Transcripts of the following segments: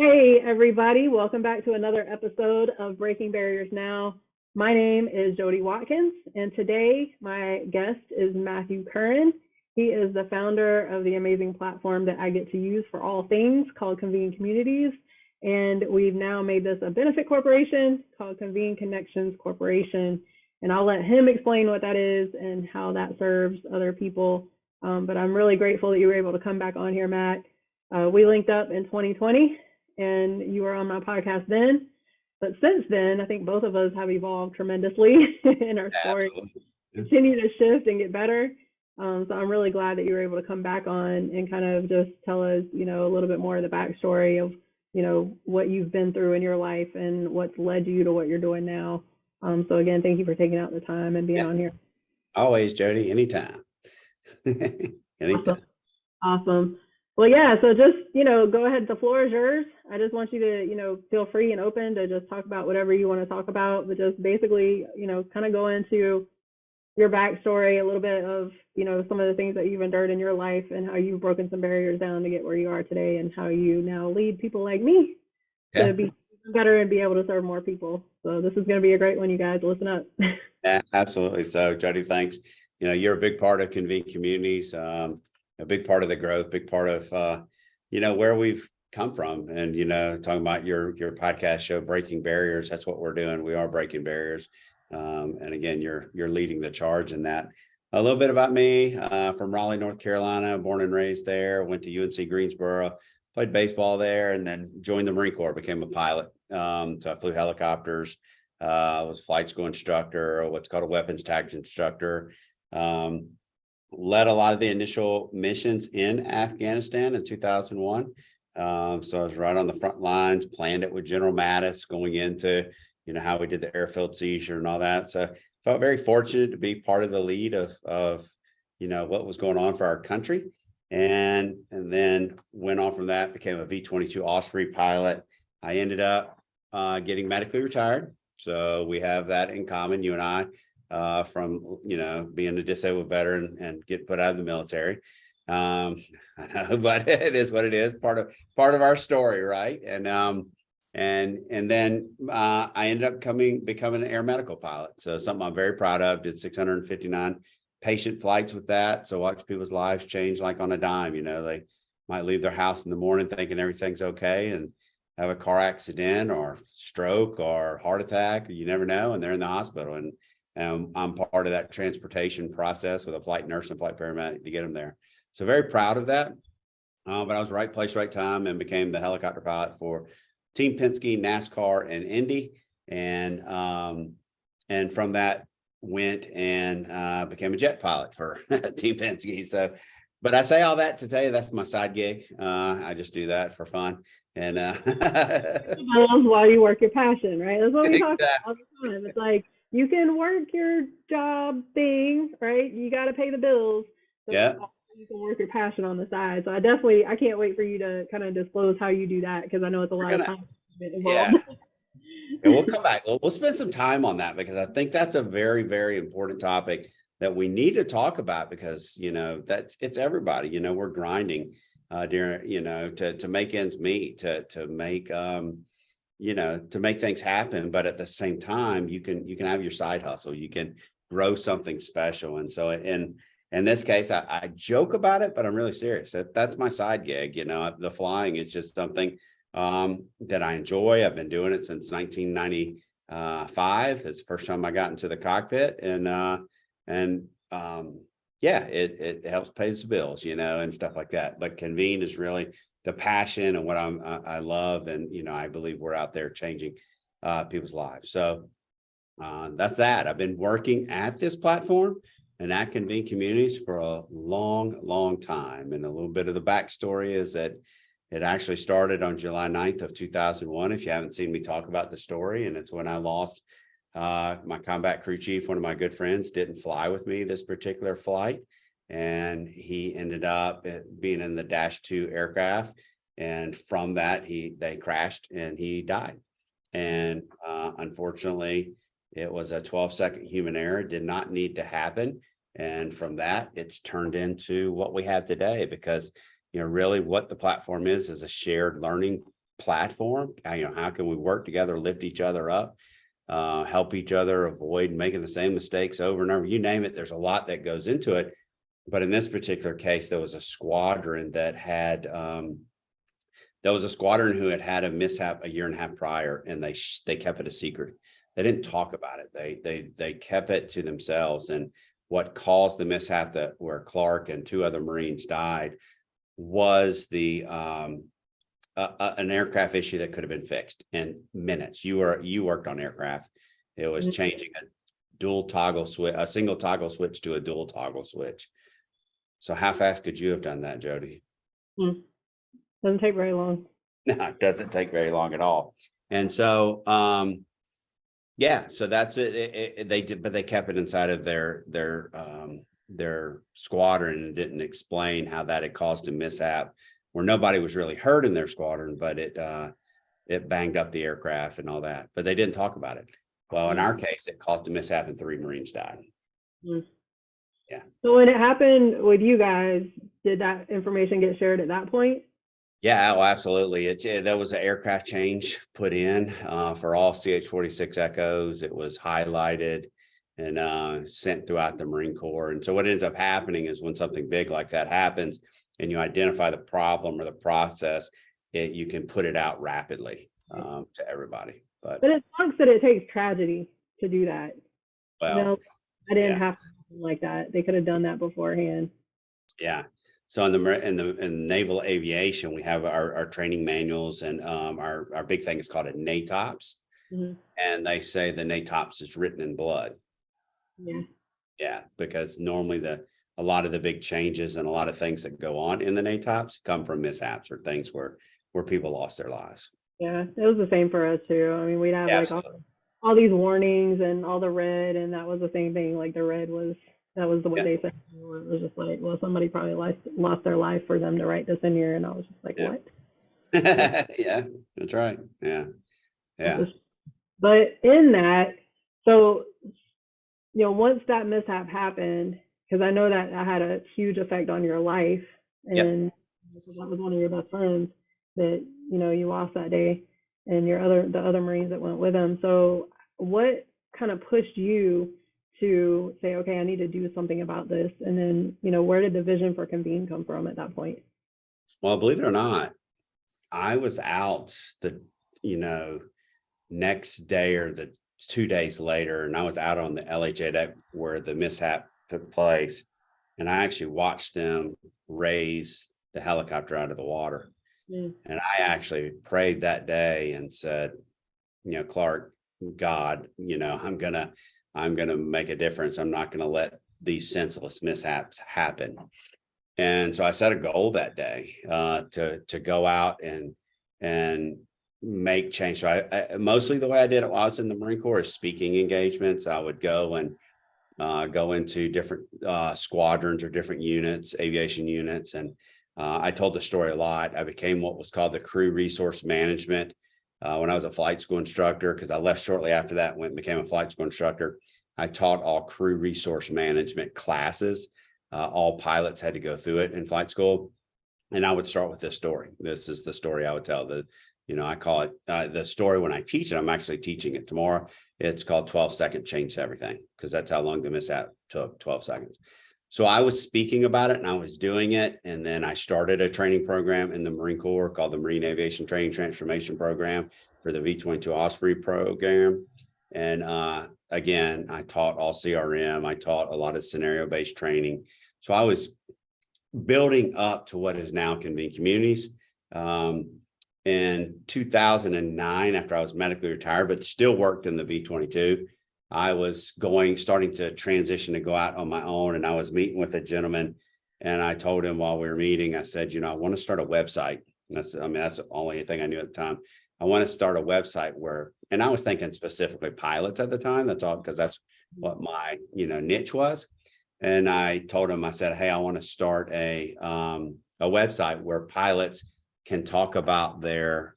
Hey, everybody. Welcome back to another episode of Breaking Barriers Now. My name is Jodi Watkins, and today my guest is Matthew Currin. He is the founder of the amazing platform that I get to use for all things called Convene Communities. And we've now made this a benefit corporation called Convene Connections Corporation. And I'll let him explain what that is and how that serves other people. But I'm really grateful that you were able to come back on here, Matt. We linked up in 2020. And you were on my podcast then. But since then, I think both of us have evolved tremendously in our story, continue to shift and get better. So I'm really glad that you were able to come back on and kind of just tell us, a little bit more of the backstory of, what you've been through in your life and what's led you to what you're doing now. So again, thank you for taking out the time and being on here. Always, Jodi, anytime. Anytime. Awesome. Well, yeah, so just, go ahead. The floor is yours. I just want you to, feel free and open to just talk about whatever you want to talk about, but just basically, kind of go into your backstory, a little bit of, some of the things that you've endured in your life and how you've broken some barriers down to get where you are today and how you now lead people like me to be better and be able to serve more people. So this is going to be a great one, you guys. Listen up. Yeah, absolutely. So, Jodi, thanks. You're a big part of Convene Communities. A big part of the growth, big part of, where we've come from. And, talking about your podcast show, Breaking Barriers, that's what we're doing. We are breaking barriers. And again, you're leading the charge in that. A little bit about me, from Raleigh, North Carolina, born and raised there, went to UNC Greensboro, played baseball there, and then joined the Marine Corps, became a pilot. So I flew helicopters, was a flight school instructor, what's called a weapons tactics instructor. Led a lot of the initial missions in Afghanistan in 2001. So I was right on the front lines, planned it with General Mattis going into, how we did the airfield seizure and all that. So felt very fortunate to be part of the lead of what was going on for our country. And then went on from that, became a V-22 Osprey pilot. I ended up getting medically retired. So we have that in common, you and I. From being a disabled veteran and get put out of the military, I know, but it is what it is. Part of our story, right? And then I ended up becoming an air medical pilot. So something I'm very proud of. Did 659 patient flights with that. So watch people's lives change like on a dime. They might leave their house in the morning thinking everything's okay and have a car accident or stroke or heart attack. You never know, and they're in the hospital. And I'm part of that transportation process with a flight nurse and flight paramedic to get them there. So very proud of that. But I was right place, right time, and became the helicopter pilot for Team Penske NASCAR and Indy. And from that went and became a jet pilot for Team Penske. So, but I say all that to tell you that's my side gig. I just do that for fun. And that's why you work your passion, right? That's what we talk about all the time. It's like, you can work your job thing, right? You got to pay the bills. So you can work your passion on the side. So I can't wait for you to kind of disclose how you do that, because I know it's a lot of time involved. And we'll come back. We'll spend some time on that, because I think that's a very, very important topic that we need to talk about, because, it's everybody, we're grinding during, to make ends meet, to make, to make things happen. But at the same time, you can have your side hustle, you can grow something special. And so in this case, I joke about it, but I'm really serious. That's my side gig. The flying is just something that I enjoy. I've been doing it since 1995. It's the first time I got into the cockpit, and it helps pay the bills, and stuff like that. But Convene is really the passion and what I love. And, I believe we're out there changing people's lives. So that's that. I've been working at this platform and at Convene Communities for a long, long time. And a little bit of the backstory is that it actually started on July 9th of 2001. If you haven't seen me talk about the story, and it's when I lost my combat crew chief. One of my good friends didn't fly with me this particular flight, and he ended up being in the Dash 2 aircraft. And from that, they crashed and he died. And unfortunately, it was a 12-second human error, did not need to happen. And from that, it's turned into what we have today, because, really what the platform is a shared learning platform. How can we work together, lift each other up, help each other avoid making the same mistakes over and over? You name it, there's a lot that goes into it. But in this particular case, there was a squadron that had who had had a mishap a year and a half prior, and they kept it a secret. They didn't talk about it. They kept it to themselves. And what caused the mishap where Clark and 2 other Marines died was an aircraft issue that could have been fixed in minutes. You worked on aircraft. It was changing a single toggle switch to a dual toggle switch. So how fast could you have done that, Jodi? Doesn't take very long. No, it doesn't take very long at all. And so, so that's it. They did, but they kept it inside of their squadron and didn't explain how that had caused a mishap where nobody was really hurt in their squadron, but it banged up the aircraft and all that. But they didn't talk about it. Well, in our case, it caused a mishap and 3 Marines died. Yeah. So when it happened with you guys, did that information get shared at that point? Yeah, well, absolutely. There was an aircraft change put in for all CH-46 Echoes. It was highlighted and sent throughout the Marine Corps. And so what ends up happening is when something big like that happens and you identify the problem or the process, you can put it out rapidly to everybody. But it sucks that it takes tragedy to do that. Well, I didn't have something like that. They could have done that beforehand. Yeah. So in naval aviation, we have our training manuals, and our big thing is called a NATOPS. And they say the NATOPS is written in blood. Yeah, because normally a lot of the big changes and a lot of things that go on in the NATOPS come from mishaps or things where people lost their lives. Yeah, it was the same for us too. I mean, we'd have all these warnings and all the red, and that was the same thing. Like the red was what they said. It was just like, well, somebody probably lost their life for them to write this in here, and I was just like, what? Yeah, that's right. Yeah. But in that, so once that mishap happened, because I know that had a huge effect on your life, and that was one of your best friends that you lost that day, and the other Marines that went with him. So what kind of pushed you to say, okay, I need to do something about this? And then, where did the vision for Convene come from at that point? Well, believe it or not, I was out the next day or the 2 days later, and I was out on the LHA deck where the mishap took place. And I actually watched them raise the helicopter out of the water. And I actually prayed that day and said, Clark, God, I'm gonna make a difference. I'm not gonna let these senseless mishaps happen. And so I set a goal that day to go out and make change. So I mostly the way I did it while I was in the Marine Corps is speaking engagements. I would go and go into different squadrons or different units, aviation units. And I told the story a lot. I became what was called the crew resource management when I was a flight school instructor, because I left shortly after that and became a flight school instructor. I taught all crew resource management classes. All pilots had to go through it in flight school. And I would start with this story. This is the story I would tell. I call it the story when I teach it. I'm actually teaching it tomorrow. It's called 12-second change everything, because that's how long the mishap took, 12 seconds. So I was speaking about it and I was doing it. And then I started a training program in the Marine Corps called the Marine Aviation Training Transformation Program for the V-22 Osprey program. And again, I taught all CRM. I taught a lot of scenario-based training. So I was building up to what is now Convene Communities. In 2009, after I was medically retired, but still worked in the V-22, I was starting to transition to go out on my own. And I was meeting with a gentleman, and I told him while we were meeting, I said, I want to start a website. And that's the only thing I knew at the time. I want to start a website and I was thinking specifically pilots at the time. That's all, because that's what my, niche was. And I told him, I said, hey, I want to start a website where pilots can talk about their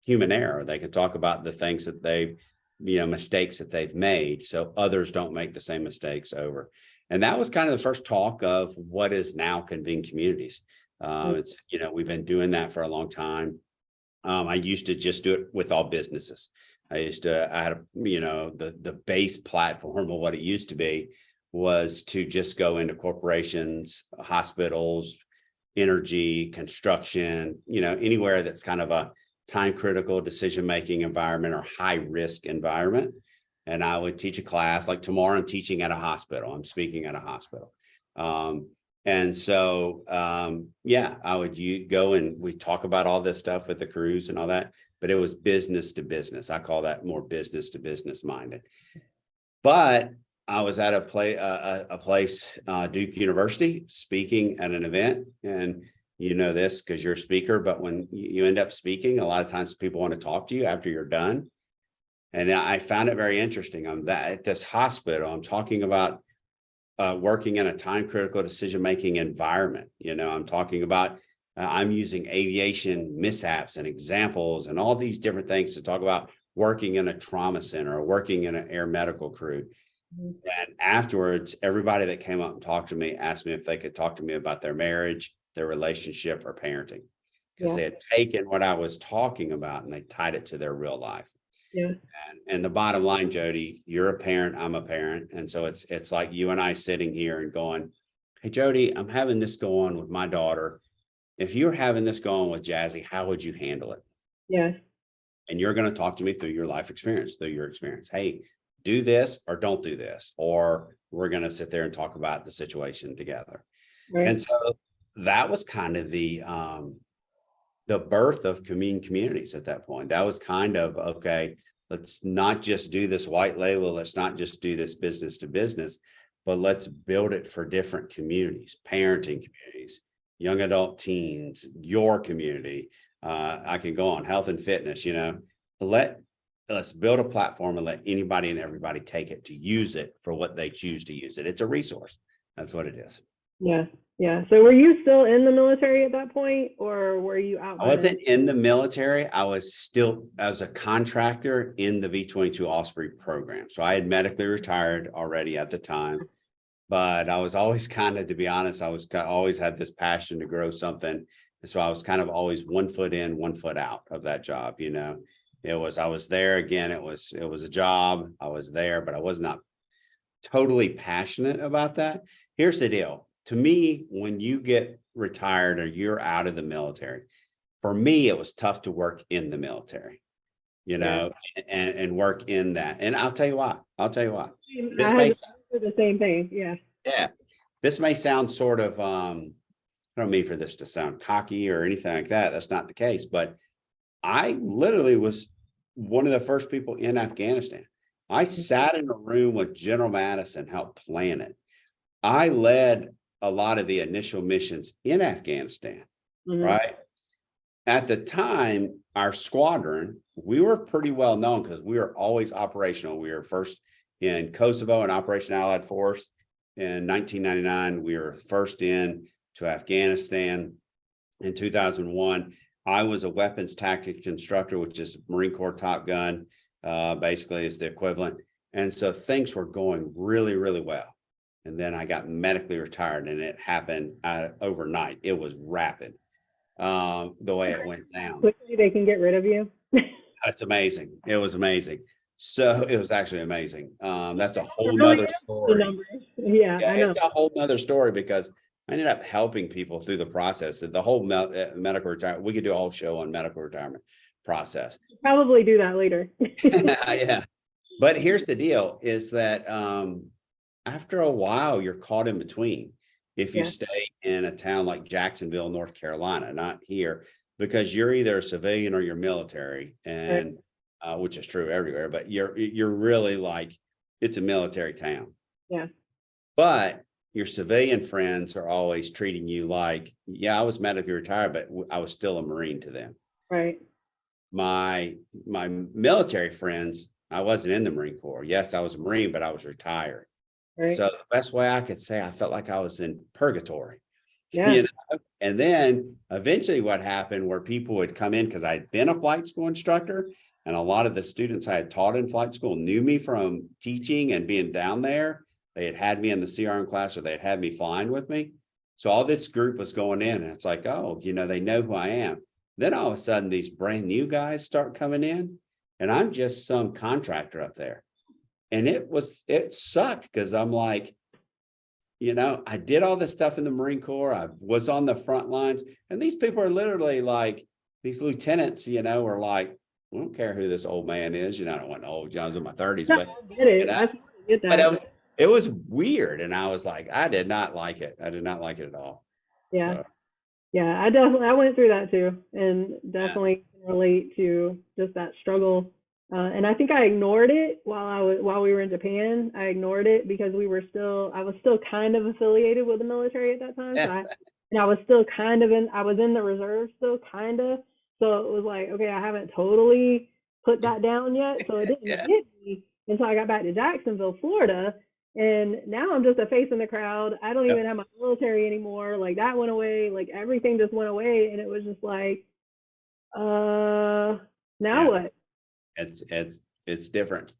human error. They can talk about the things that they've, mistakes that they've made, so others don't make the same mistakes over. And that was kind of the first talk of what is now Convene Communities. It's, we've been doing that for a long time. I used to just do it with all businesses. I had a, the base platform of what it used to be was to just go into corporations, hospitals, energy, construction, anywhere that's kind of a time critical decision making environment or high risk environment. And I would teach a class. Like tomorrow I'm teaching at a hospital. I'm speaking at a hospital. And so, I would go and we talk about all this stuff with the crews and all that, but it was business to business. I call that more business to business minded. But I was at a place, Duke University, speaking at an event, and you know this because you're a speaker, but when you end up speaking, a lot of times people want to talk to you after you're done. And I found it very interesting. At this hospital, I'm talking about working in a time critical decision making environment. I'm talking about I'm using aviation mishaps and examples and all these different things to talk about working in a trauma center or working in an air medical crew. Mm-hmm. And afterwards, everybody that came up and talked to me asked me if they could talk to me about their marriage, their relationship, or parenting, because they had taken what I was talking about and they tied it to their real life. Yeah. And the bottom line, Jodi, you're a parent, I'm a parent. And so it's like you and I sitting here and going, hey, Jodi, I'm having this go on with my daughter. If you're having this go on with Jazzy, how would you handle it? Yeah. And you're going to talk to me through your life experience, through your experience. Hey, do this or don't do this. Or we're going to sit there and talk about the situation together. Right. And so that was kind of the birth of Convene Communities at that point. That was kind of, okay, let's not just do this white label. Let's not just do this business to business, but let's build it for different communities, parenting communities, young adult teens, your community. I can go on health and fitness, let's build a platform and let anybody and everybody take it to use it for what they choose to use it. It's a resource. That's what it is. Yeah. Yeah. So were you still in the military at that point, or were you out? I wasn't in the military. I was a contractor in the V-22 Osprey program. So I had medically retired already at the time, but I was always kind of, to be honest, always had this passion to grow something. So I was kind of always 1 foot in, 1 foot out of that job. I was there again. It was a job. I was there, but I was not totally passionate about that. Here's the deal. To me, when you get retired or you're out of the military, for me, it was tough to work in the military, and work in that. And I'll tell you why. This may the same thing. Yeah. Yeah. This may sound sort of, I don't mean for this to sound cocky or anything like that. That's not the case. But I literally was one of the first people in Afghanistan. I sat in a room with General Madison, helped plan it. I led a lot of the initial missions in Afghanistan, right? At the time, our squadron, we were pretty well known because we were always operational. We were first in Kosovo and Operation Allied Force in 1999. We were first in to Afghanistan in 2001. I was a weapons tactics instructor, which is Marine Corps Top Gun, basically is the equivalent. And so things were going really, really well. And then I got medically retired, and it happened overnight. It was rapid, the way it went down. Quickly they can get rid of you. That's amazing. It was amazing. So it was actually amazing. That's a whole nother story. Yeah, it's a whole nother story because I ended up helping people through the process. The whole medical retirement. We could do a whole show on medical retirement process. Probably do that later. Yeah. But here's the deal: is that after a while, you're caught in between. If you stay in a town like Jacksonville, North Carolina, not here, because you're either a civilian or you're military, and which is true everywhere. But you're really like, it's a military town. Yeah. But your civilian friends are always treating you like, yeah, I was medically retired, but I was still a Marine to them. Right. My military friends, I wasn't in the Marine Corps. Yes, I was a Marine, but I was retired. Right. So the best way I could say, I felt like I was in purgatory. Yeah. And then eventually what happened where people would come in, because I'd been a flight school instructor, and a lot of the students I had taught in flight school knew me from teaching and being down there. They had me in the CRM class, or they had me flying with me. So all this group was going in, and it's like, oh, they know who I am. Then all of a sudden, these brand new guys start coming in, and I'm just some contractor up there. And it sucked because I'm like, I did all this stuff in the Marine Corps. I was on the front lines, and these people are literally like, these lieutenants, were like, I don't care who this old man is. I don't want old. I was in my 30s, No, but I get it. you know, I get but that. it was weird, and I was like, I did not like it. I did not like it at all. Yeah. So, Yeah, I went through that too, and yeah. definitely can relate to just that struggle. And I think I ignored it while we were in Japan. I ignored it because I was still kind of affiliated with the military at that time. And I was still I was in the reserve still kind of. So it was like, okay, I haven't totally put that down yet. So it didn't Yeah. hit me until I got back to Jacksonville, Florida. And now I'm just a face in the crowd. I don't even have my military anymore. Like that went away. Like everything just went away. And it was just like, now what? It's different.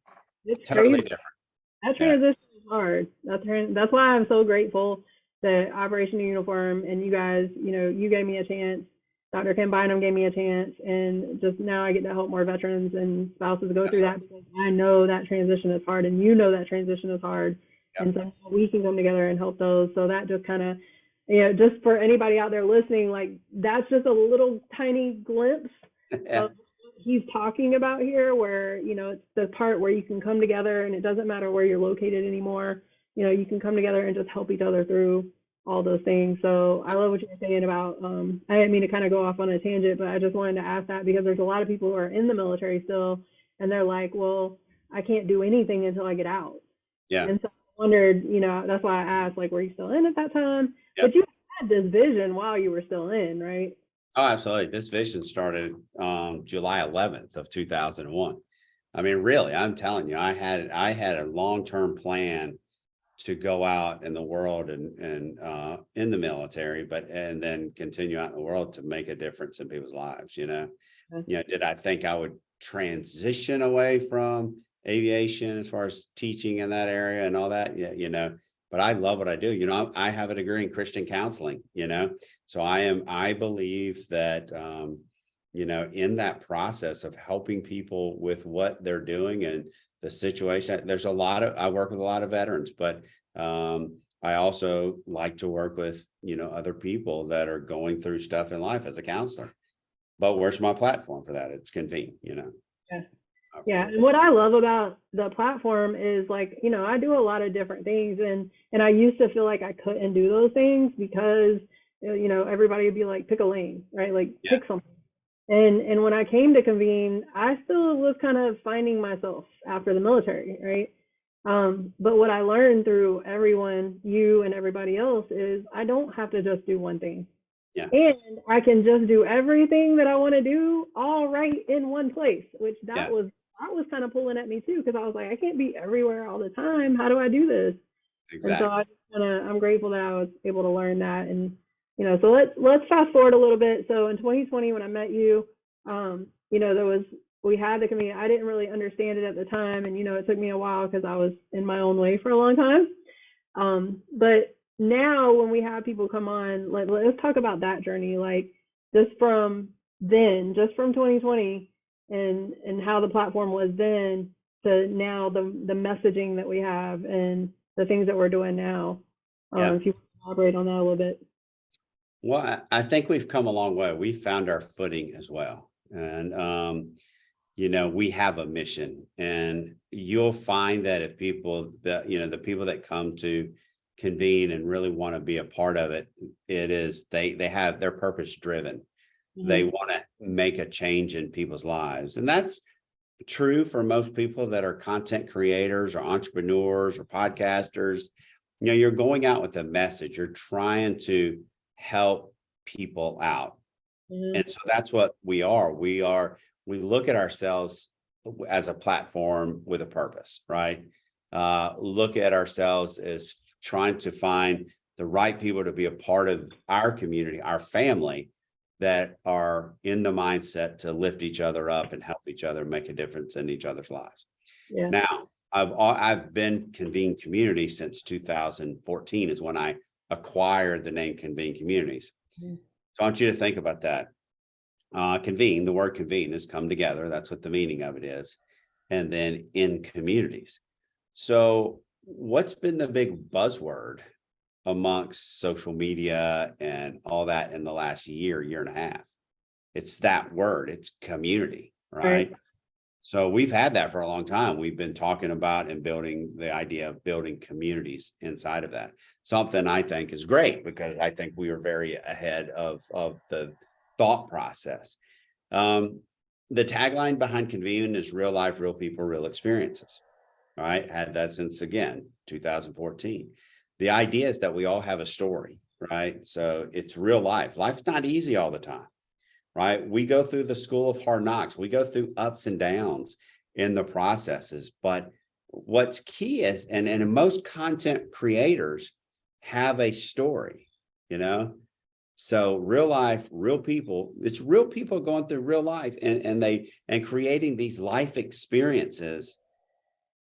It's Totally crazy. different. That Yeah. transition is hard. That's why I'm so grateful that Operation Uniform and you guys, you gave me a chance. Dr. Ken Bynum gave me a chance, and just now I get to help more veterans and spouses go through that, because I know that transition is hard, and that transition is hard. Yep. And so we can come together and help those. So that just kind of, just for anybody out there listening, like that's just a little tiny glimpse Yeah. of what he's talking about here, where, it's the part where you can come together and it doesn't matter where you're located anymore. You can come together and just help each other through all those things. So I love what you're saying about, I didn't mean to kind of go off on a tangent, but I just wanted to ask that because there's a lot of people who are in the military still, and they're like, well, I can't do anything until I get out. Yeah. And so I wondered, that's why I asked, like, were you still in at that time? Yep. But you had this vision while you were still in, right? Oh, absolutely. This vision started July 11th of 2001. I mean, really, I'm telling you, I had a long-term plan to go out in the world and in the military, and then continue out in the world to make a difference in people's lives. Did I think I would transition away from aviation as far as teaching in that area and all that? Yeah, but I love what I do. I have a degree in Christian counseling, so I believe that, in that process of helping people with what they're doing and the situation, I work with a lot of veterans, but I also like to work with, other people that are going through stuff in life as a counselor. But where's my platform for that? It's Convene, Yeah. Yeah. And what I love about the platform is, like, I do a lot of different things, and I used to feel like I couldn't do those things because, everybody would be like, pick a lane, right? Like pick something. And when I came to Convene, I still was kind of finding myself after the military, right? But what I learned through everyone, you and everybody else, is I don't have to just do one thing. Yeah. And I can just do everything that I want to do all right in one place, which that was kind of pulling at me too, because I was like, I can't be everywhere all the time. How do I do this? Exactly. And so I'm grateful that I was able to learn that. And, so let's fast forward a little bit. So in 2020, when I met you, we had the Convene. I didn't really understand it at the time. And, it took me a while because I was in my own way for a long time. But now when we have people come on, like, let's talk about that journey, like just from 2020 and how the platform was then to now, the messaging that we have and the things that we're doing now. If you elaborate on that a little bit. Well, I think we've come a long way. We found our footing as well. And, we have a mission, and you'll find that if people that, the people that come to Convene and really want to be a part of it, they have their purpose driven. Mm-hmm. They want to make a change in people's lives. And that's true for most people that are content creators or entrepreneurs or podcasters. You're going out with a message. You're trying to help people out. Mm-hmm. And so that's what we are. We look at ourselves as a platform with a purpose, right? Look at ourselves as trying to find the right people to be a part of our community, our family, that are in the mindset to lift each other up and help each other make a difference in each other's lives. Yeah. Now, I've been Convene Communities since 2014 is when I acquired the name Convene Communities. Mm-hmm. So I want you to think about that. Convene, the word convene is come together. That's what the meaning of it is. And then in communities. So what's been the big buzzword amongst social media and all that in the last year, year and a half? It's that word, it's community, right? Right. So we've had that for a long time. We've been talking about and building the idea of building communities inside of that. Something I think is great because I think we are very ahead of the thought process. The tagline behind Convene is real life, real people, real experiences. All right. Had that since again, 2014. The idea is that we all have a story, right? So it's real life. Life's not easy all the time, right? We go through the school of hard knocks. We go through ups and downs in the processes. But what's key is, and most content creators have a story, you know? So real life, real people, it's real people going through real life and creating these life experiences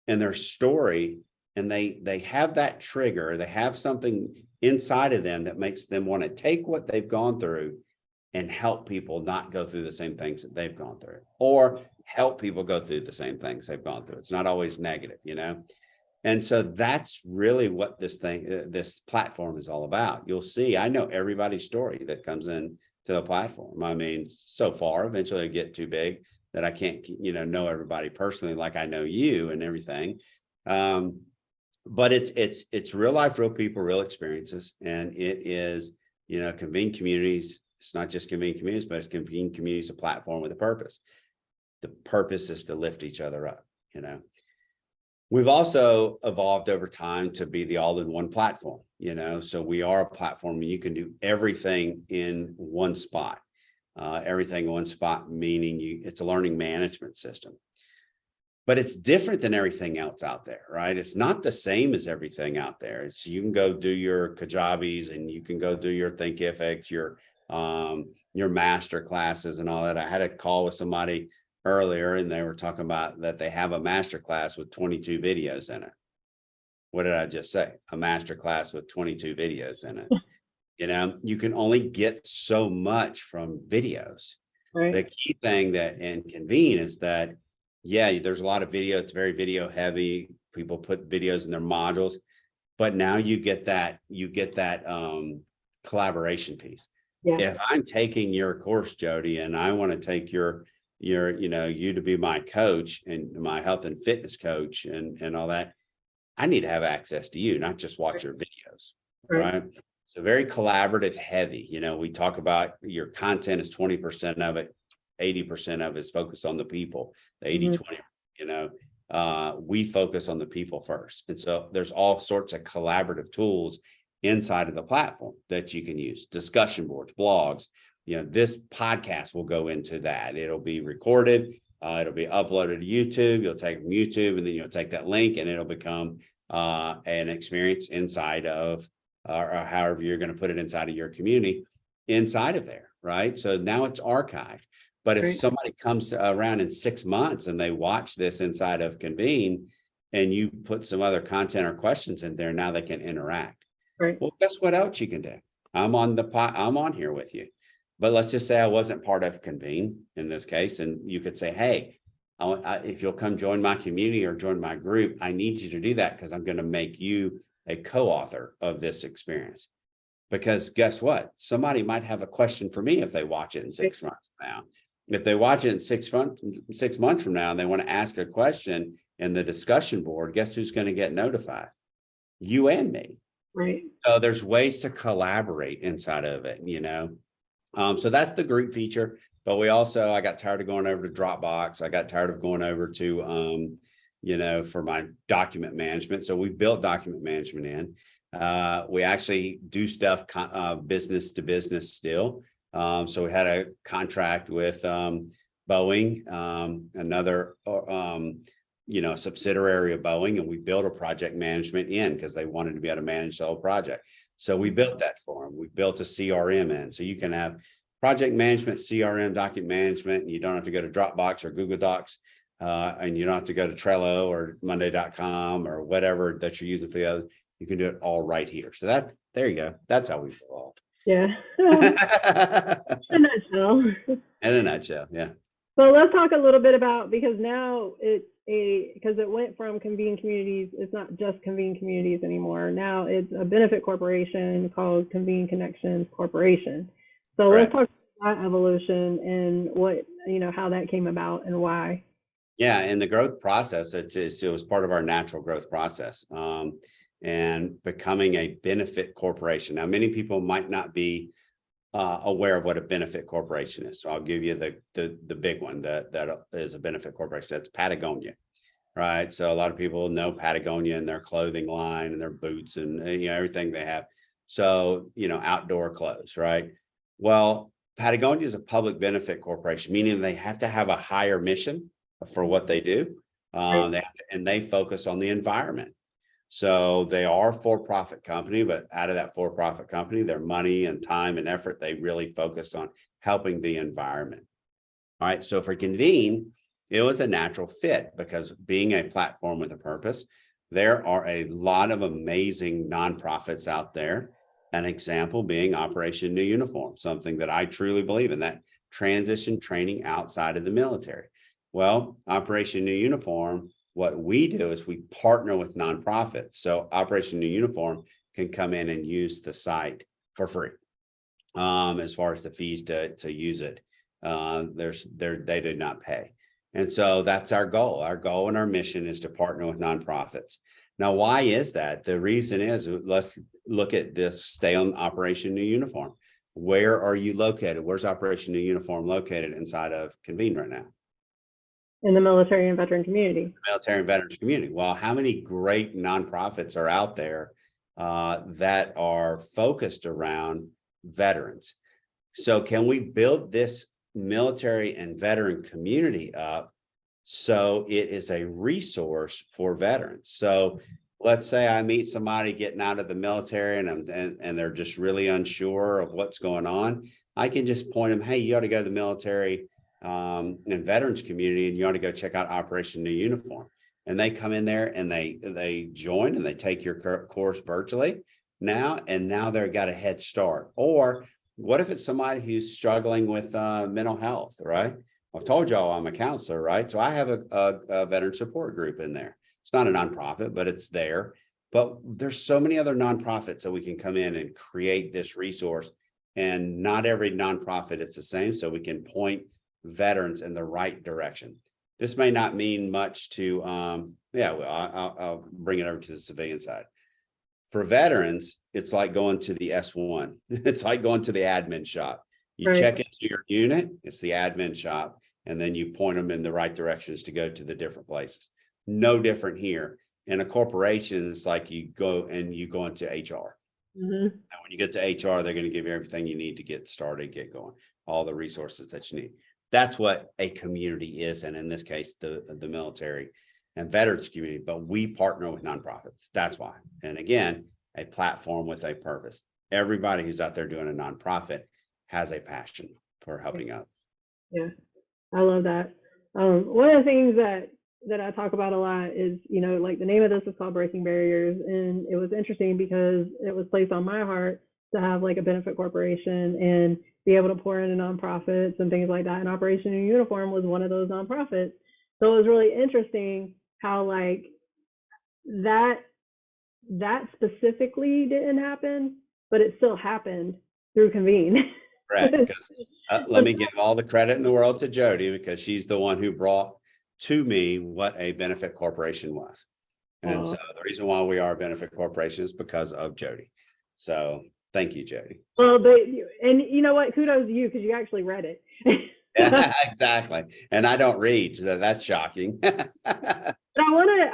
in their story. And they have that trigger, they have something inside of them that makes them want to take what they've gone through and help people not go through the same things that they've gone through, or help people go through the same things they've gone through. It's not always negative, you know? And so that's really what this this platform is all about. You'll see, I know everybody's story that comes in to the platform. I mean, so far, eventually I get too big that I can't, know everybody personally, like I know you and everything. But it's real life, real people, real experiences. And it is, Convene Communities. It's not just Convene Communities, but it's Convene Communities, a platform with a purpose. The purpose is to lift each other up, We've also evolved over time to be the all-in-one platform, so we are a platform where you can do everything in one spot. Everything in one spot, meaning it's a learning management system. But it's different than everything else out there, right? It's not the same as everything out there. It's you can go do your Kajabis and you can go do your Thinkific, your master classes and all that. I had a call with somebody earlier and they were talking about that they have a master class with 22 videos in it. What did I just say? A master class with 22 videos in it. You can only get so much from videos. Right. The key thing that in Convene is that, yeah, there's a lot of video. It's very video heavy. People put videos in their modules, but now you get that collaboration piece. Yeah. If I'm taking your course, Jodi, and I want to take you to be my coach and my health and fitness coach and all that, I need to have access to you, not just watch your videos, right? So very collaborative heavy. We talk about your content is 20% of it, 80% of it is focused on the people, the 80-20, we focus on the people first. And so there's all sorts of collaborative tools inside of the platform that you can use, discussion boards, blogs. This podcast will go into that. It'll be recorded. It'll be uploaded to YouTube. You'll take it from YouTube and then you'll take that link and it'll become an experience inside of, or however you're going to put it inside of your community inside of there, right? So now it's archived. But if somebody comes around in 6 months and they watch this inside of Convene and you put some other content or questions in there, now they can interact. Right. Well, guess what else you can do? I'm on here with you. But let's just say I wasn't part of Convene in this case. And you could say, hey, if you'll come join my community or join my group, I need you to do that because I'm going to make you a co-author of this experience. Because guess what? Somebody might have a question for me if they watch it in 6 months from now. If they watch it in 6 months from now and they want to ask a question in the discussion board, guess who's going to get notified? You and me. Right. So there's ways to collaborate inside of it, So that's the group feature. But I got tired of going over to Dropbox. I got tired of going over to, for my document management. So we built document management in. We actually do stuff business to business still. So we had a contract with Boeing, another subsidiary of Boeing, and we built a project management in because they wanted to be able to manage the whole project. So we built that for them. We built a CRM in, so you can have project management, CRM, document management, and you don't have to go to Dropbox or Google Docs, and you don't have to go to Trello or Monday.com or whatever that you're using for the other. You can do it all right here. So there you go. That's how we've evolved. Yeah. In a nutshell. In a nutshell, yeah. So let's talk a little bit about, because now because it went from Convene Communities, it's not just Convene Communities anymore. Now it's a benefit corporation called Convene Connections Corporation. So let's talk about that evolution and what, how that came about and why. Yeah, in the growth process, it was part of our natural growth process, and becoming a benefit corporation. Now, many people might not be aware of what a benefit corporation is. So I'll give you the big one that is a benefit corporation. That's Patagonia, right? So a lot of people know Patagonia and their clothing line and their boots and everything they have. So outdoor clothes, right? Well, Patagonia is a public benefit corporation, meaning they have to have a higher mission for what they do. They focus on the environment. So they are a for-profit company, but out of that for-profit company, their money and time and effort, they really focused on helping the environment. All right. So for Convene, it was a natural fit because being a platform with a purpose, there are a lot of amazing nonprofits out there. An example being Operation New Uniform, something that I truly believe in, that transition training outside of the military. Well, Operation New Uniform, what we do is we partner with nonprofits. So Operation New Uniform can come in and use the site for free. As far as the fees to use it, they did not pay. And so that's our goal. Our goal and our mission is to partner with nonprofits. Now, why is that? The reason is, let's look at this, stay on Operation New Uniform. Where are you located? Where's Operation New Uniform located inside of Convene right now? In the military and veteran community. Military and veterans community. Well, how many great nonprofits are out there that are focused around veterans? So can we build this military and veteran community up so it is a resource for veterans? So let's say I meet somebody getting out of the military and they're just really unsure of what's going on. I can just point them, hey, you ought to go to the military and veterans community, and you ought to go check out Operation New Uniform. And they come in there and they join and they take your course virtually now, and now they've got a head start. Or what if it's somebody who's struggling with mental health, right? I've told y'all I'm a counselor, right? So I have a veteran support group in there. It's not a nonprofit, but it's there. But there's so many other nonprofits that we can come in and create this resource. And not every nonprofit is the same, so we can point veterans in the right direction. This may not mean much to, I'll bring it over to the civilian side. For veterans, it's like going to the S1. It's like going to the admin shop. You check into your unit, it's the admin shop, and then you point them in the right directions to go to the different places. No different here. In a corporation, it's like you go into HR. And when you get to HR, they're going to give you everything you need to get started, get going, all the resources that you need. That's what a community is, and in this case, the military and veterans community, but we partner with nonprofits. That's why. And again, a platform with a purpose. Everybody who's out there doing a nonprofit has a passion for helping others. Yeah, I love that. One of the things that I talk about a lot is, like the name of this is called Breaking Barriers. And it was interesting because it was placed on my heart to have like a benefit corporation and be able to pour into nonprofits and things like that. And Operation New Uniform was one of those nonprofits. So it was really interesting how like that specifically didn't happen, but it still happened through Convene. Right. Because let me give all the credit in the world to Jodi, because she's the one who brought to me what a benefit corporation was. And so the reason why we are a benefit corporation is because of Jodi. So thank you, Jodi. Well, and you know what? Kudos to you, because you actually read it. Yeah, exactly. And I don't read, so that's shocking. But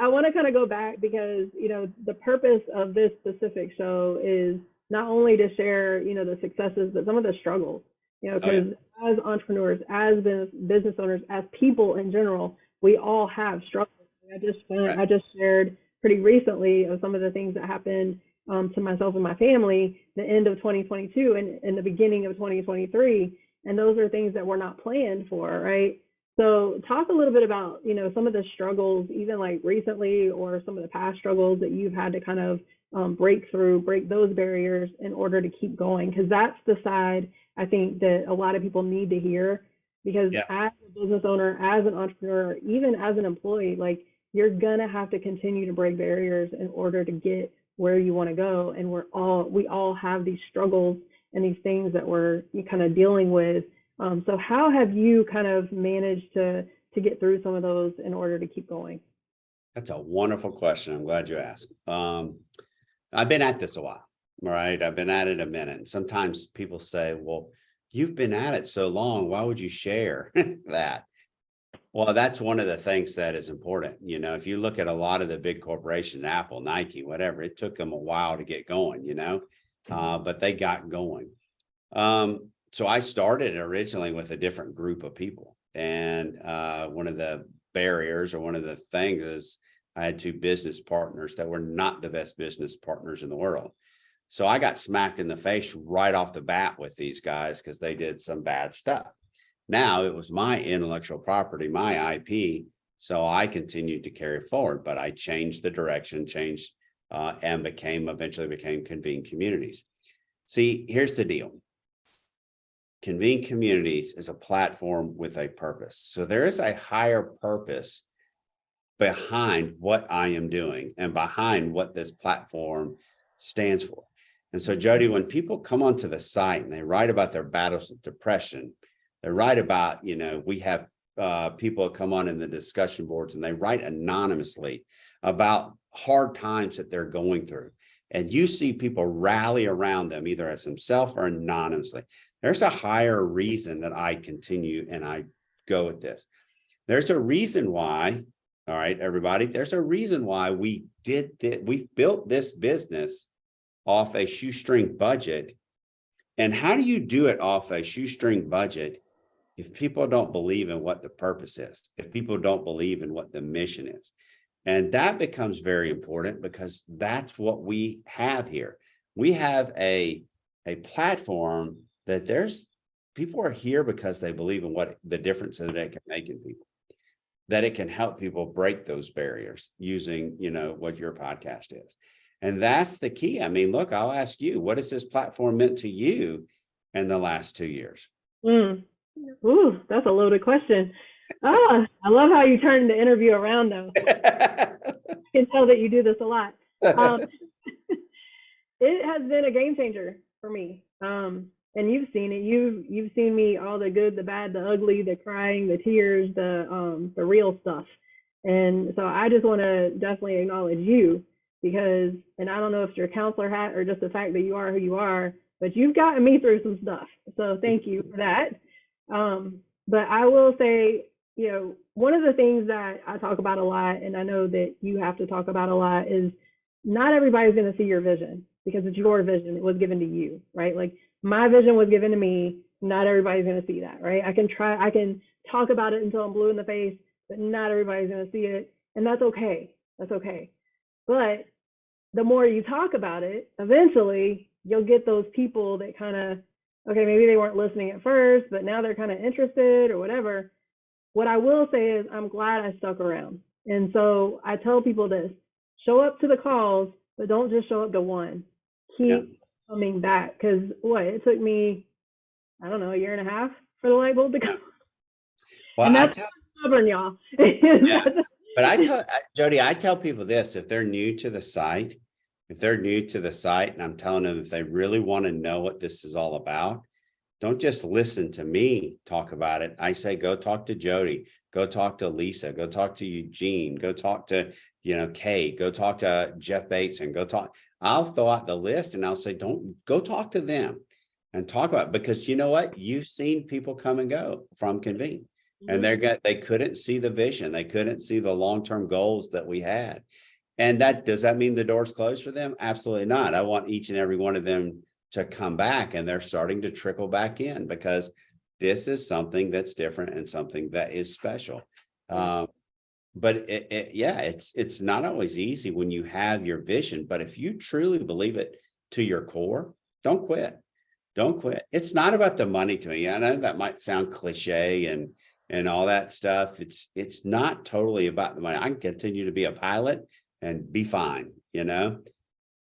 I want to kind of go back because, the purpose of this specific show is not only to share, the successes, but some of the struggles, because as entrepreneurs, as business owners, as people in general, we all have struggles. I just shared pretty recently of some of the things that happened to myself and my family the end of 2022 and in the beginning of 2023. And those are things that were not planned for, right? So talk a little bit about, some of the struggles, even like recently, or some of the past struggles that you've had to kind of break those barriers in order to keep going. Because that's the side I think that a lot of people need to hear, because Yeah, as a business owner, as an entrepreneur, even as an employee, like you're gonna have to continue to break barriers in order to get where you want to go. And we all have these struggles and these things that we're kind of dealing with. So how have you kind of managed to get through some of those in order to keep going? that's a wonderful question. I'm glad you asked. I've been at this a while, right? I've been at it a minute. And sometimes people say, well, you've been at it so long. Why would you share that? Well, that's one of the things that is important. You know, if you look at a lot of the big corporations, Apple, Nike, whatever, it took them a while to get going, but they got going. So I started originally with a different group of people. And one of the barriers or one of the things is I had two business partners that were not the best business partners in the world. So I got smacked in the face right off the bat with these guys because they did some bad stuff. Now it was my intellectual property, my IP. So I continued to carry forward, but I changed the direction, and eventually became Convene Communities. See, here's the deal. Convene Communities is a platform with a purpose. So there is a higher purpose behind what I am doing and behind what this platform stands for. And so, Jodi, when people come onto the site and they write about their battles with depression, they write about, we have people come on in the discussion boards and they write anonymously about hard times that they're going through. And you see people rally around them either as themselves or anonymously. There's a higher reason that I continue and I go with this. There's a reason why, all right, everybody, there's a reason why we built this business off a shoestring budget. And how do you do it off a shoestring budget if people don't believe in what the purpose is, if people don't believe in what the mission is? And that becomes very important because that's what we have here. We have a platform that people are here because they believe in what the difference that it can make in people, that it can help people break those barriers using, what your podcast is. And that's the key. I mean, look, I'll ask you, what has this platform meant to you in the last 2 years? Ooh, that's a loaded question. I love how you turned the interview around, though. I can tell that you do this a lot. It has been a game changer for me. And you've seen it. You've seen me, all the good, the bad, the ugly, the crying, the tears, the real stuff. And so I just want to definitely acknowledge you because, and I don't know if it's your counselor hat or just the fact that you are who you are, but you've gotten me through some stuff. So thank you for that. But I will say, one of the things that I talk about a lot, and I know that you have to talk about a lot, is not everybody's going to see your vision because it's your vision. It was given to you, right? Like my vision was given to me. Not everybody's going to see that, right? I can talk about it until I'm blue in the face, but not everybody's going to see it. And that's okay. That's okay. But the more you talk about it, eventually you'll get those people that kind of, okay, maybe they weren't listening at first, but now they're kind of interested or whatever. What I will say is I'm glad I stuck around. And so I tell people this, show up to the calls, but don't just show up to one. Keep coming back. Because it took me, I don't know, a year and a half for the light bulb to come. Well, and that's stubborn, y'all. Yeah. But Jodi, I tell people this, if they're new to the site, and I'm telling them if they really want to know what this is all about, don't just listen to me talk about it. I say, go talk to Jodi, go talk to Lisa, go talk to Eugene, go talk to, Kay, go talk to Jeff Bates and I'll throw out the list and I'll say, don't go talk to them and talk about it because you know what? You've seen people come and go from Convene. And they couldn't see the vision. They couldn't see the long-term goals that we had. And does that mean the door's closed for them? Absolutely not. I want each and every one of them to come back, and they're starting to trickle back in because this is something that's different and something that is special. But it's not always easy when you have your vision, but if you truly believe it to your core, don't quit. Don't quit. It's not about the money to me. I know that might sound cliche and all that stuff. It's not totally about the money. I can continue to be a pilot and be fine,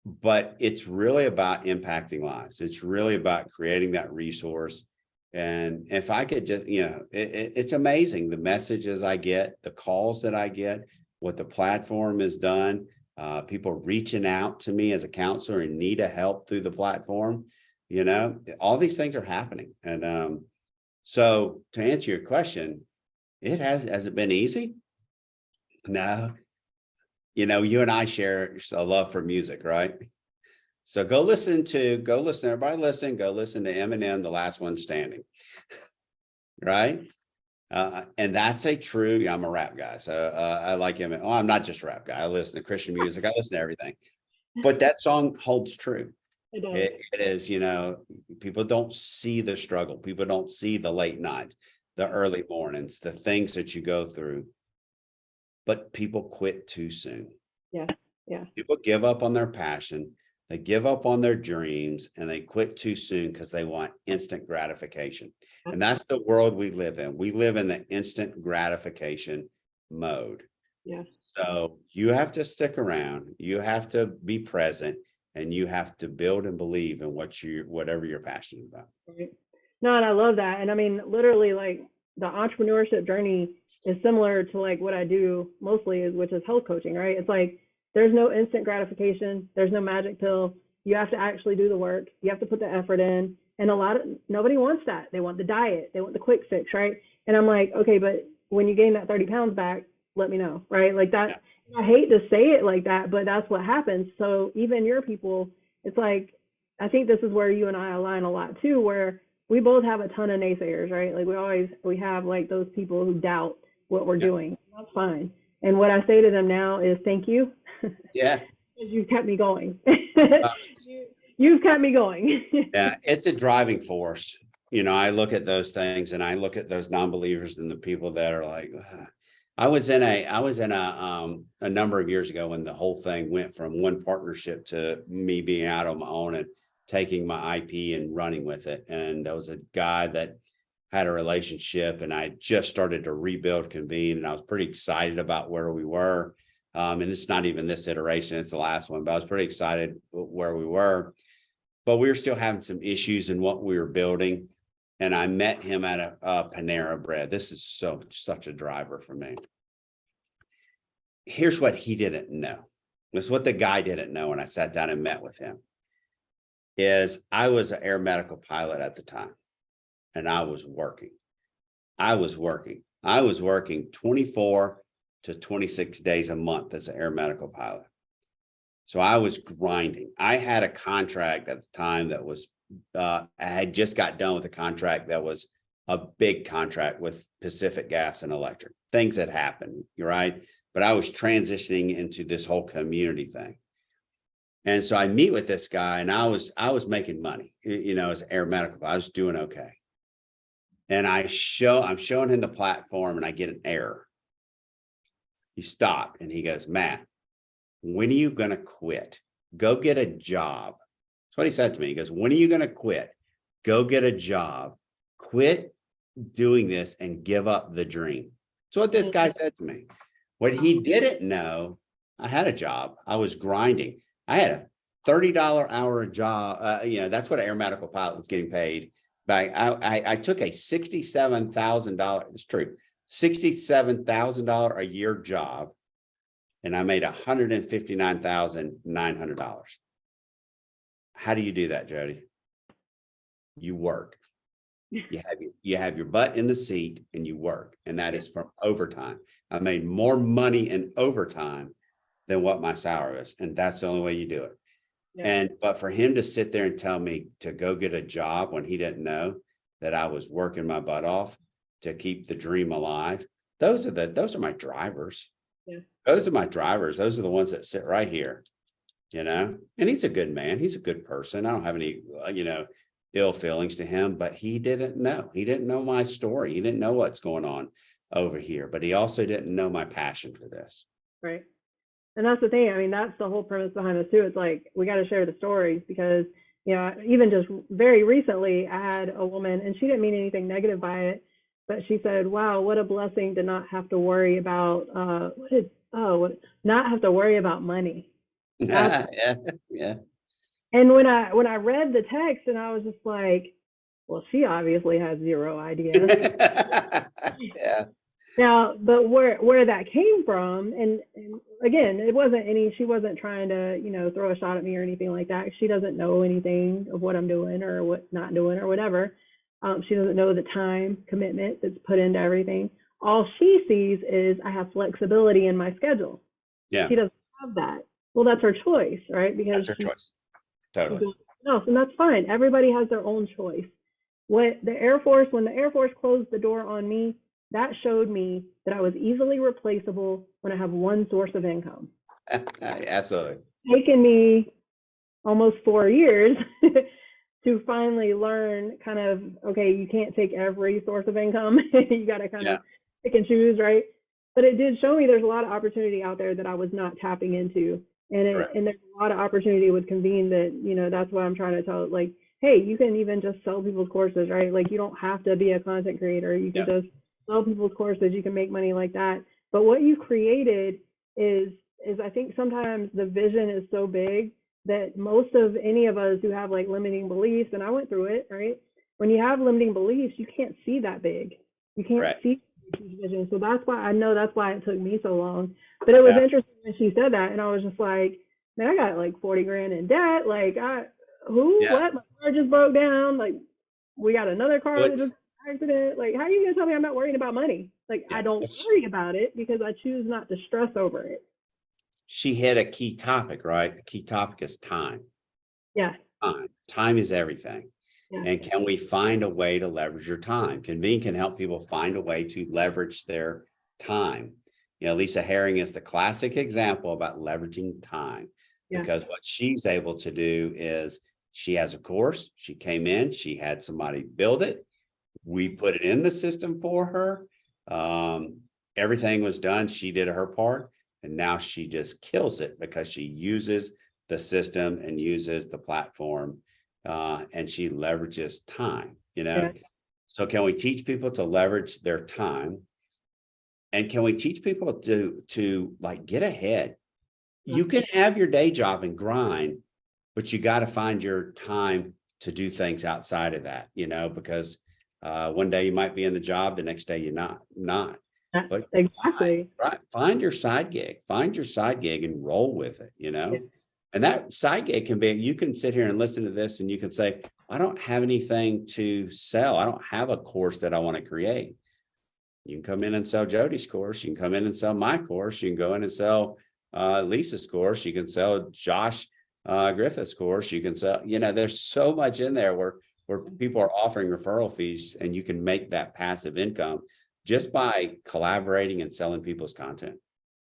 but it's really about impacting lives. It's really about creating that resource And if I could just, it's amazing the messages I get, the calls that I get, what the platform has done, people reaching out to me as a counselor in need of help through the platform, all these things are happening. And so to answer your question, has it been easy? No. You and I share a love for music, right? So go listen, everybody listen, go listen to Eminem, The Last One Standing, right? And that's I'm a rap guy. So I like him. Oh, I'm not just a rap guy. I listen to Christian music. I listen to everything. But that song holds true. It does. It is, people don't see the struggle. People don't see the late nights, the early mornings, the things that you go through. But people quit too soon. Yeah. Yeah. People give up on their passion. They give up on their dreams and they quit too soon because they want instant gratification. And that's the world we live in. We live in the instant gratification mode. Yeah. So you have to stick around, you have to be present, and you have to build and believe in whatever you're passionate about. Right. No, and I love that. And I mean, literally, like, the entrepreneurship journey is similar to like what I do mostly, which is health coaching, right? It's like there's no instant gratification, there's no magic pill. You have to actually do the work, you have to put the effort in. And nobody wants that. They want the diet, they want the quick fix, right? And I'm like, okay, but when you gain that 30 pounds back, let me know, right? Like that. Yeah. I hate to say it like that, but that's what happens. So even your people, it's like, I think this is where you and I align a lot too, where we both have a ton of naysayers, right? Like we have like those people who doubt what we're doing. That's fine. And what I say to them now is thank you. Yeah. You've kept me going. You've kept me going. Yeah, it's a driving force. I look at those things and I look at those non-believers and the people that are like, ugh. I was in a number of years ago when the whole thing went from one partnership to me being out on my own and taking my IP and running with it. And there was a guy that had a relationship and I just started to rebuild Convene and I was pretty excited about where we were. And it's not even this iteration, it's the last one, but I was pretty excited where we were. But we were still having some issues in what we were building. And I met him at a Panera Bread. This is such a driver for me. Here's what he didn't know. This is what the guy didn't know when I sat down and met with him. Is I was an air medical pilot at the time. And I was working. I was working 24 to 26 days a month as an air medical pilot. So I was grinding. I had a contract at the time that was, I had just got done with a contract that was a big contract with Pacific Gas and Electric. Things had happened, right? But I was transitioning into this whole community thing. And so I meet with this guy and I was making money, as air medical, I was doing okay. And I'm showing him the platform and I get an error. He stopped and he goes, Matt, when are you going to quit? Go get a job. That's what he said to me. He goes, when are you going to quit? Go get a job. Quit doing this and give up the dream. That's what this guy said to me. What he didn't know, I had a job. I was grinding. I had a $30 hour job. That's what an air medical pilot was getting paid. But I took a $67,000, it's true, $67,000 a year job. And I made $159,900. How do you do that, Jodi? You work. You have your butt in the seat and you work. And that is from overtime. I made more money in overtime than what my salary is. And that's the only way you do it. Yeah. But for him to sit there and tell me to go get a job when he didn't know that I was working my butt off to keep the dream alive, those are my drivers. Yeah. Those are my drivers. Those are the ones that sit right here, and he's a good man. He's a good person. I don't have any, ill feelings to him, but he didn't know. He didn't know my story. He didn't know what's going on over here, but he also didn't know my passion for this. Right. And that's the thing. I mean, that's the whole premise behind this too. It's like, we got to share the stories because, even just very recently, I had a woman and she didn't mean anything negative by it, but she said, wow, what a blessing to not have to worry about, not have to worry about money. Yeah. And when I read the text and I was just like, Well, she obviously has zero idea. Yeah. Now, but where that came from, and again, it wasn't she wasn't trying to, throw a shot at me or anything like that. She doesn't know anything of what I'm doing or what not doing or whatever. She doesn't know the time commitment that's put into everything. All she sees is I have flexibility in my schedule. Yeah. She doesn't have that. Well, that's her choice, right? Because That's her choice. Totally. And that's fine. Everybody has their own choice. When the Air Force closed the door on me, that showed me that I was easily replaceable when I have one source of income. Absolutely. It's taken me almost 4 years to finally learn kind of, okay, you can't take every source of income. You got to kind of pick and choose, right? But it did show me there's a lot of opportunity out there that I was not tapping into. And there's a lot of opportunity with Convene that, that's what I'm trying to tell. Like, hey, you can even just sell people's courses, right? Like, you don't have to be a content creator. You can just sell people's courses. You can make money like that. But what you created is I think sometimes the vision is so big that most of any of us who have like limiting beliefs, and I went through it, right? When you have limiting beliefs, you can't see that big. You can't see vision. So that's why it took me so long. But it was interesting when she said that, and I was just like, man, I got like 40 grand in debt. Like, what? My car just broke down. Like, we got another car that just accident. Like, how are you gonna tell me I'm not worrying about money? Like, I don't worry about it because I choose not to stress over it. She hit a key topic, right? The key topic is time. Yeah. Time is everything. Yeah. And can we find a way to leverage your time? Convene can help people find a way to leverage their time. Lisa Herring is the classic example about leveraging time, because what she's able to do is she has a course. She came in, she had somebody build it. We put it in the system for her. Everything was done. She did her part. And now she just kills it because she uses the system and uses the platform, and she leverages time, So can we teach people to leverage their time? And can we teach people to like get ahead? You can have your day job and grind, but you got to find your time to do things outside of that, because one day you might be in the job, the next day you're not. But exactly. Find your side gig, and roll with it, And that side gig can be, you can sit here and listen to this and you can say, I don't have anything to sell. I don't have a course that I want to create. You can come in and sell Jodi's course. You can come in and sell my course. You can go in and sell Lisa's course. You can sell Josh Griffith's course. You can sell, there's so much in there where people are offering referral fees, and you can make that passive income just by collaborating and selling people's content.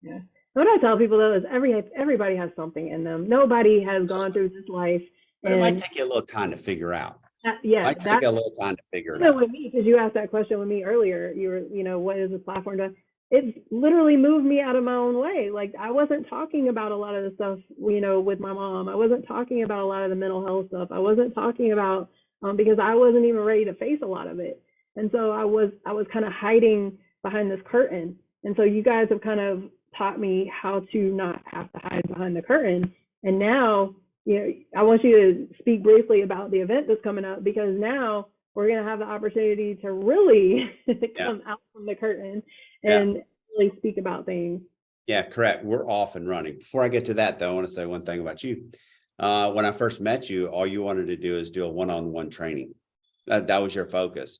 Yeah. What I tell people though is everybody has something in them. Nobody has gone through this life. But it might take you a little time to figure out. Yeah. It might take a little time to figure it out. With me, because you asked that question with me earlier, you were, what is this platform doing? It literally moved me out of my own way. Like, I wasn't talking about a lot of the stuff, with my mom. I wasn't talking about a lot of the mental health stuff. I wasn't talking about, because I wasn't even ready to face a lot of it. And so I was kind of hiding behind this curtain. And so you guys have kind of taught me how to not have to hide behind the curtain. And now, I want you to speak briefly about the event that's coming up, because now we're going to have the opportunity to really come out from the curtain and really speak about things. Yeah, correct. We're off and running. Before I get to that, though, I want to say one thing about you. When I first met you, all you wanted to do is do a one-on-one training. That was your focus.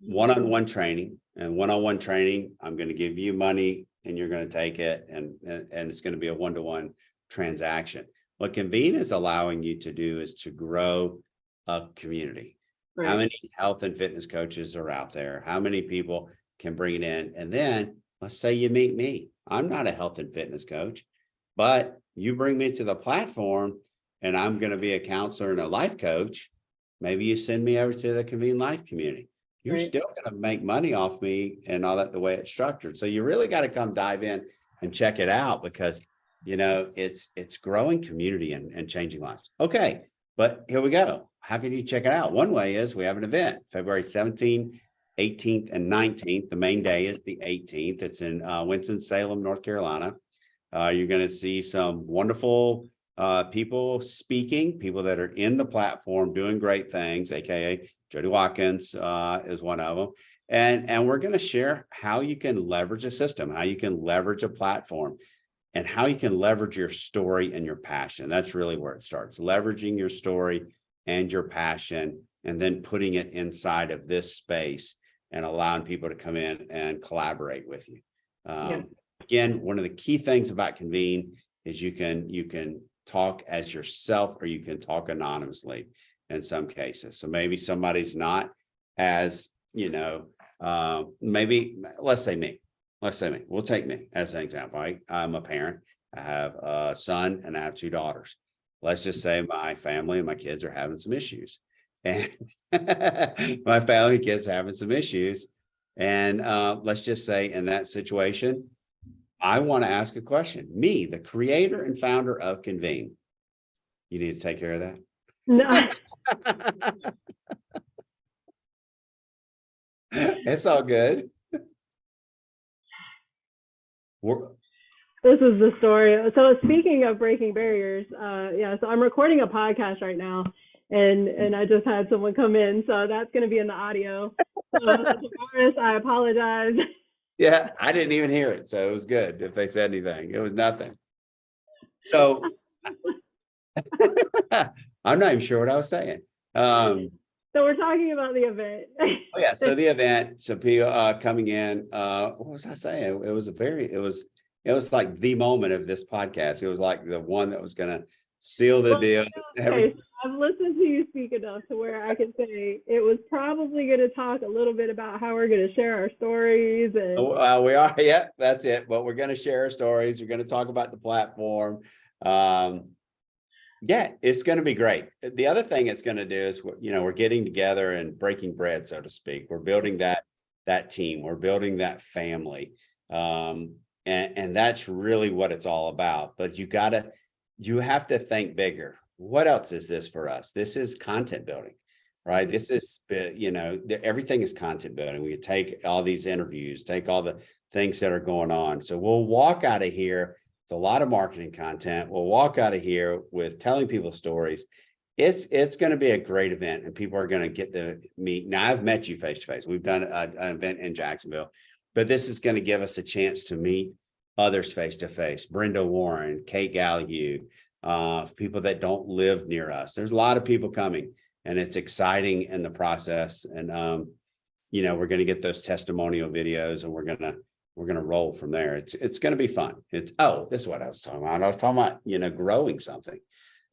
One-on-one training, and one-on-one training, I'm going to give you money and you're going to take it, and it's going to be a one-to-one transaction. What Convene is allowing you to do is to grow a community. Right. How many health and fitness coaches are out there? How many people can bring it in? And then let's say you meet me. I'm not a health and fitness coach, but you bring me to the platform and I'm going to be a counselor and a life coach. Maybe you send me over to the Convene Life community. You're still going to make money off me and all that, the way it's structured. So you really got to come dive in and check it out, because it's growing community and changing lives. Okay, but here we go. How can you check it out? One way is we have an event February 17th, 18th, and 19th. The main day is the 18th. It's in Winston-Salem, North Carolina. You're going to see some wonderful people speaking, people that are in the platform doing great things, aka Jodi Watkins is one of them. And we're going to share how you can leverage a system, how you can leverage a platform, and how you can leverage your story and your passion. That's really where it starts, leveraging your story and your passion, and then putting it inside of this space and allowing people to come in and collaborate with you. Again, one of the key things about Convene is you can talk as yourself, or you can talk anonymously in some cases. So maybe somebody's not as, maybe let's say me. We'll take me as an example. I'm a parent. I have a son and I have 2 daughters. Let's just say my family and my kids are having some issues. And my family and kids are having some issues. And let's just say in that situation, I want to ask a question. Me, the creator and founder of Convene. You need to take care of that? No. It's all good. This is the story. So speaking of breaking barriers, so I'm recording a podcast right now, and I just had someone come in, so that's going to be in the audio. So I apologize. Yeah, I didn't even hear it, so it was good if they said anything. It was nothing. So I'm not even sure what I was saying. So we're talking about the event. Oh yeah, so the event, so people coming in, what was I saying? It was like the moment of this podcast. It was like the one that was gonna seal the deal. Okay, so I've listened to you speak enough to where I can say it was probably going to talk a little bit about how we're going to share our stories. And we are, yeah, that's it. But we're going to share our stories. We're going to talk about the platform. Yeah, it's going to be great. The other thing it's going to do is, we're getting together and breaking bread, so to speak. We're building that team. We're building that family. And that's really what it's all about. But you have to think bigger. What else is this for us? This is content building, right? This is, everything is content building. We take all these interviews, take all the things that are going on. So we'll walk out of here. It's a lot of marketing content. We'll walk out of here with telling people stories. It's going to be a great event, and people are going to get to meet. Now, I've met you face to face. We've done an event in Jacksonville, but this is going to give us a chance to meet others face to face. Brenda Warren, Kate Gallagher, people that don't live near us. There's a lot of people coming, and it's exciting in the process. And we're going to get those testimonial videos, and we're going to roll from there. It's going to be fun. This is what I was talking about. I was talking about, growing something,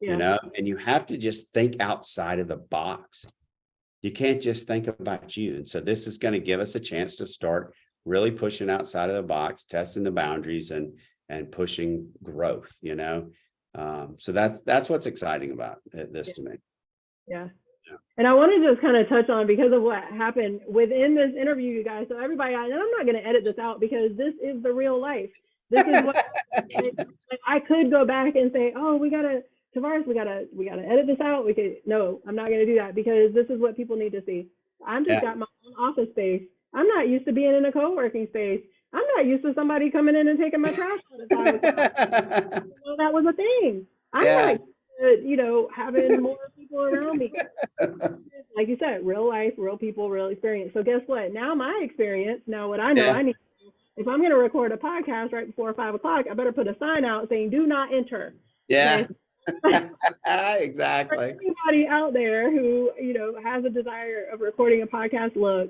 and you have to just think outside of the box. You can't just think about you. And so this is going to give us a chance to start really pushing outside of the box, testing the boundaries and pushing growth, So that's what's exciting about this to me. Yeah. And I want to just kind of touch on, because of what happened within this interview, you guys. So everybody, and I'm not going to edit this out because this is the real life. This is what I could go back and say, oh, Tavares, we gotta edit this out. No, I'm not going to do that, because this is what people need to see. I'm just got my own office space. I'm not used to being in a co-working space. I'm not used to somebody coming in and taking my trash out at 5 o'clock. That was a thing. I'm not having more people around me. Like you said, real life, real people, real experience. So guess what? Now my experience, what I know I need to do, if I'm going to record a podcast right before 5 o'clock, I better put a sign out saying, do not enter. Yeah. Exactly. For anybody out there who, has a desire of recording a podcast, look,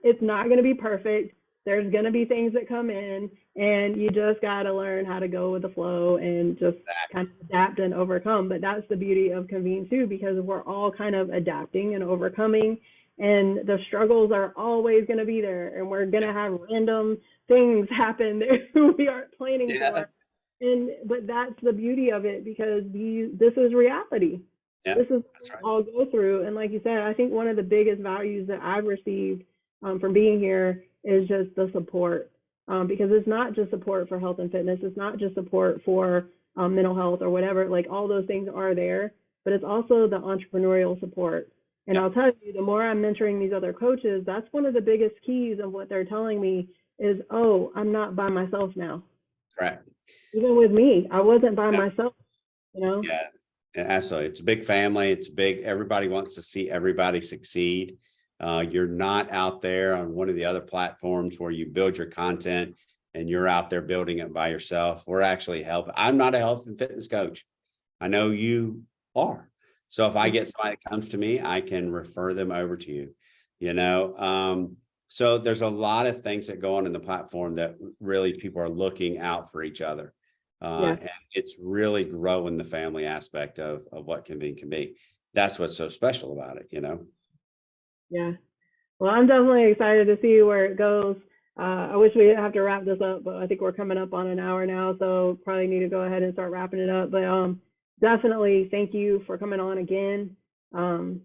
it's not going to be perfect. There's going to be things that come in, and you just got to learn how to go with the flow and just kind of adapt and overcome. But that's the beauty of Convene too, because we're all kind of adapting and overcoming, and the struggles are always going to be there, and we're going to have random things happen that we aren't planning for. But that's the beauty of it, because this is reality. Yeah, this is what we all go through. And like you said, I think one of the biggest values that I've received from being here is just the support, because it's not just support for health and fitness. It's not just support for mental health or whatever. Like, all those things are there, but it's also the entrepreneurial support. And I'll tell you, the more I'm mentoring these other coaches, that's one of the biggest keys of what they're telling me is, oh, I'm not by myself now. Right. Even with me, I wasn't by myself, Yeah, absolutely. It's a big family. It's big. Everybody wants to see everybody succeed. You're not out there on one of the other platforms where you build your content and you're out there building it by yourself. We're actually helping. I'm not a health and fitness coach. I know you are. So if I get somebody that comes to me, I can refer them over to you, you know. So there's a lot of things that go on in the platform that really people are looking out for each other. And it's really growing the family aspect of what Convene can be. That's what's so special about it, you know? Yeah. Well, I'm definitely excited to see where it goes. I wish we didn't have to wrap this up, but I think we're coming up on an hour now, so probably need to go ahead and start wrapping it up. But definitely thank you for coming on again.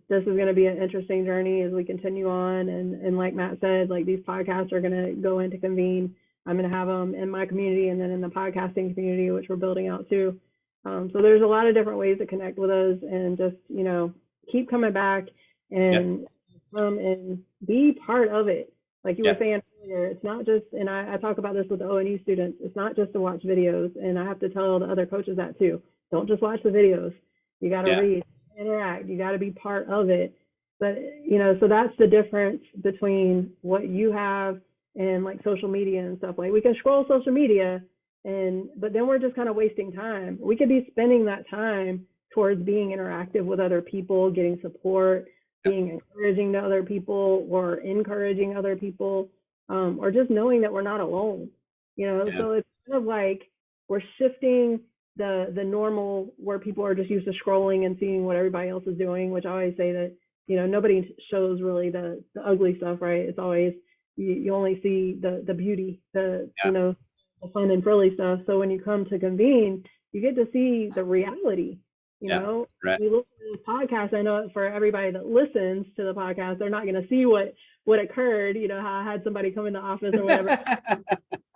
This is going to be an interesting journey as we continue on. And like Matt said, like these podcasts are going to go into Convene. I'm going to have them in my community and then in the podcasting community, which we're building out too. So there's a lot of different ways to connect with us, and just, you know, keep coming back and come and be part of it. Like you were saying earlier, it's not just, and I talk about this with the O&E students, it's not just to watch videos. And I have to tell the other coaches that too. Don't just watch the videos. You got to read, interact, you got to be part of it. But, you know, so that's the difference between what you have and like social media and stuff. Like we can scroll social media, but then we're just kind of wasting time. We could be spending that time towards being interactive with other people, getting support, being encouraging to other people, or encouraging other people, or just knowing that we're not alone, you know. So it's kind of like we're shifting the normal, where people are just used to scrolling and seeing what everybody else is doing, which I always say that, you know, nobody shows really the ugly stuff, right? It's always, you only see the beauty, you know, the fun and frilly stuff. So when you come to Convene, you get to see the reality. You know, we look at the podcast. I know for everybody that listens to the podcast, they're not going to see what occurred. You know, how I had somebody come in the office or whatever.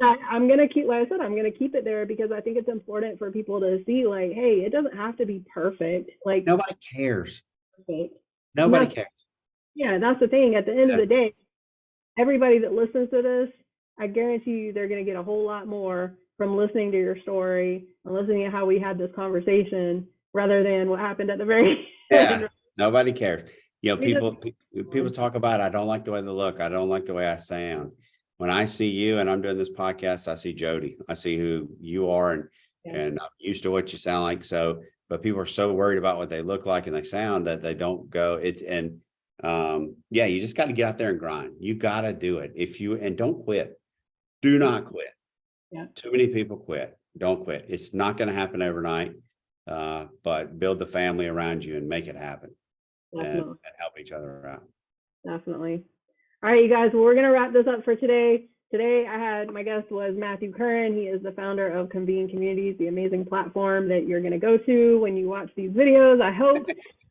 I'm going to keep, like I said, I'm going to keep it there because I think it's important for people to see, like, hey, it doesn't have to be perfect. Like nobody cares. Perfect. Nobody cares. Yeah, that's the thing. At the end of the day, everybody that listens to this, I guarantee you they're going to get a whole lot more from listening to your story and listening to how we had this conversation, rather than what happened at the very end. Nobody cares. You know, people talk about, I don't like the way they look, I don't like the way I sound. When I see you and I'm doing this podcast, I see Jodi. I see who you are, and I'm used to what you sound like. So, but people are so worried about what they look like and they sound that they don't go. You just got to get out there and grind. You got to do it. And don't quit. Do not quit. Too many people quit. Don't quit. It's not going to happen overnight. But build the family around you and make it happen, and help each other out. Definitely. All right, you guys, well, we're going to wrap this up for today. Today, my guest was Matthew Currin. He is the founder of Convene Communities, the amazing platform that you're going to go to when you watch these videos, I hope.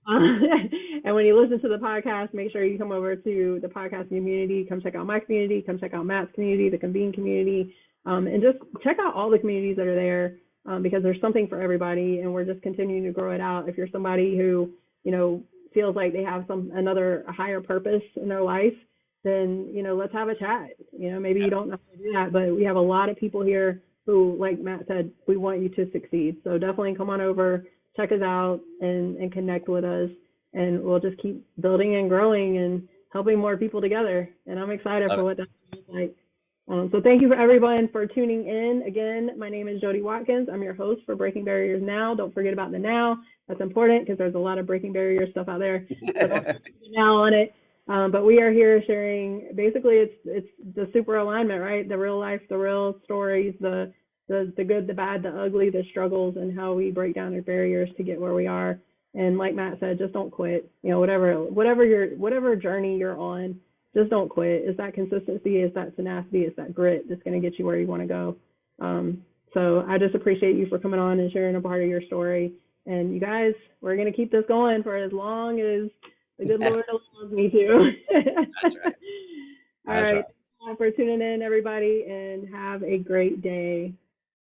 And when you listen to the podcast, make sure you come over to the podcast community. Come check out my community. Come check out Matt's community, the Convene community, and just check out all the communities that are there. Because there's something for everybody, and we're just continuing to grow it out. If you're somebody who, you know, feels like they have a higher purpose in their life, then, you know, let's have a chat. You know, maybe you don't know how to do that, but we have a lot of people here who, like Matt said, we want you to succeed. So definitely come on over, check us out, and connect with us, and we'll just keep building and growing and helping more people together. And I'm excited for what that looks like. So thank you for everyone for tuning in. Again, my name is Jodi Watkins. I'm your host for Breaking Barriers Now. Don't forget about the now. That's important because there's a lot of breaking barrier stuff out there. So don't forget the now on it. But we are here sharing, basically it's the super alignment, right? The real life, the real stories, the good, the bad, the ugly, the struggles, and how we break down our barriers to get where we are. And like Matt said, just don't quit. You know, whatever journey you're on, just don't quit. It's that consistency, it's that tenacity, it's that grit that's going to get you where you want to go. So I just appreciate you for coming on and sharing a part of your story. And you guys, we're going to keep this going for as long as the good Lord allows me to. That's right. All right. Thanks for tuning in, everybody, and have a great day.